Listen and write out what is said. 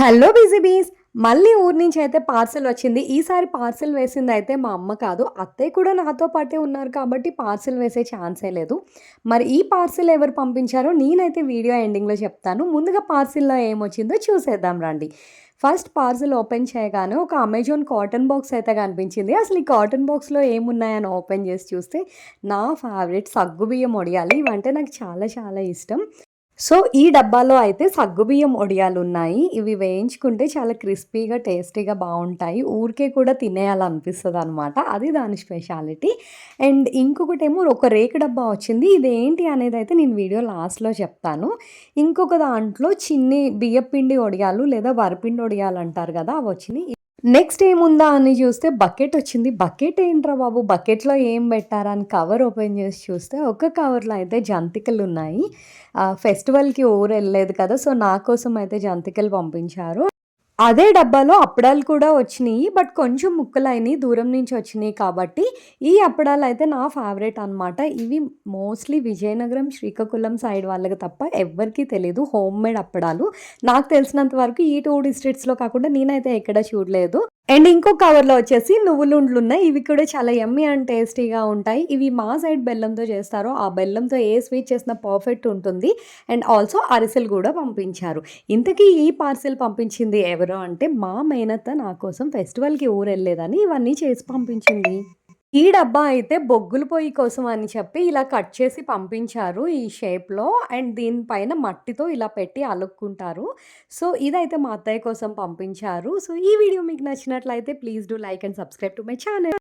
Hello busy బీస్ మళ్ళీ ఊరు నుంచి అయితే పార్సెల్ వచ్చింది. ఈసారి పార్సెల్ వేసింది అయితే మా అమ్మ కాదు, అత్తయ్య కూడా నాతో పాటే ఉన్నారు కాబట్టి పార్సెల్ వేసే ఛాన్సే లేదు. మరి ఈ పార్సెల్ ఎవరు పంపించారో నేనైతే వీడియో ఎండింగ్లో చెప్తాను. ముందుగా పార్సెల్లో ఏమొచ్చిందో చూసేద్దాం రండి. ఫస్ట్ పార్సెల్ ఓపెన్ చేయగానే ఒక అమెజాన్ కాటన్ బాక్స్ అయితే కనిపించింది. అసలు ఈ కాటన్ బాక్స్లో ఏమున్నాయని ఓపెన్ చేసి చూస్తే నా ఫేవరెట్ సగ్గుబియ్యం వడియాలు. ఇవంటే నాకు చాలా చాలా ఇష్టం. సో, ఈ డబ్బాలో అయితే సగ్గుబియ్యం వడియాలున్నాయి. ఇవి వేయించుకుంటే చాలా క్రిస్పీగా, టేస్టీగా బావుంటాయి. ఊరికే కూడా తినేయాలనిపిస్తదనమాట. అది దాని స్పెషాలిటీ. అండ్ ఇంకొకటేమో ఒక రేకు డబ్బా వచ్చింది. ఇదేంటి అనేదైతే నేను వీడియో లాస్ట్‌లో చెప్తాను. ఇంకొక దాంట్లో చిన్ని బియ్యపిండి వడియాలు లేదా వరిపిండి వడియాలు అంటారు గదా! అవొచ్చినియి. నెక్స్ట్ ఏముందా అని చూస్తే బకెట్ వచ్చింది. బకెట్ ఏంట్రా బాబు! బకెట్‌లో ఏం పెట్టారా అని కవర్ ఓపెన్ చేసి చూస్తే ఒక కవర్‌లో అయితే జంతికలున్నాయి. ఫెస్టివల్‌కి ఊరెళ్ళలేదు కదా! సో, నా కోసం అయితే జంతికలు పంపించారు. అదే డబ్బాలో అప్పడాలు కూడా వచ్చినియి. బట్ కొంచెం ముక్కలయినియి. దూరం నుంచి వచ్చినియి కాబట్టి, ఈ అప్పడాలయితే నా ఫేవరెట్ అనమాట. ఇవి మోస్ట్‌లీ విజయనగరం, శ్రీకాకుళం సైడ్ వాళ్ళకి తప్ప ఎవ్వరికీ తెలీదు. హోమ్‌మేడ్ అప్పడాలు. నాకు తెలిసినంత వరకు ఈ 2 డిస్ట్రిక్ట్స్‌లో కాకుండా నేనైతే ఎక్కడ చూడలేదు. అండ్ ఇంకో కవర్‌లో వచ్చేసి నువ్వులుండ్లున్నాయి. ఇవి కూడా చాలా యమ్మీ అండ్ టేస్టీగా ఉంటాయి. ఇవి మా సైడ్ బెల్లంతో చేస్తారో, ఆ బెల్లంతో ఏ స్వీట్ చేసినా పర్ఫెక్ట్ ఉంటుంది. అండ్ ఆల్సో అరిసెలు గూడా పంపించారు. ఇంతకీ ఈ పార్సెల్ పంపించింది ఎవరు అంటే, మా మేనత్త నా కోసం ఫెస్టివల్‌కి ఊరెళ్ళేదని ఇవన్నీ చేసి పంపించింది. ఈ డబ్బా అయితే బొగ్గుల పొయ్యి కోసం అని చెప్పి ఇలా కట్ చేసి పంపించారు ఈ షేప్‌లో. అండ్ దీనిపైన మట్టితో ఇలా పెట్టి అలుక్కుంటారు. సో, ఇదైతే మా అత్తయ్య కోసం పంపించారు. సో, ఈ వీడియో మీకు నచ్చినట్లయితే please do like and subscribe to my channel.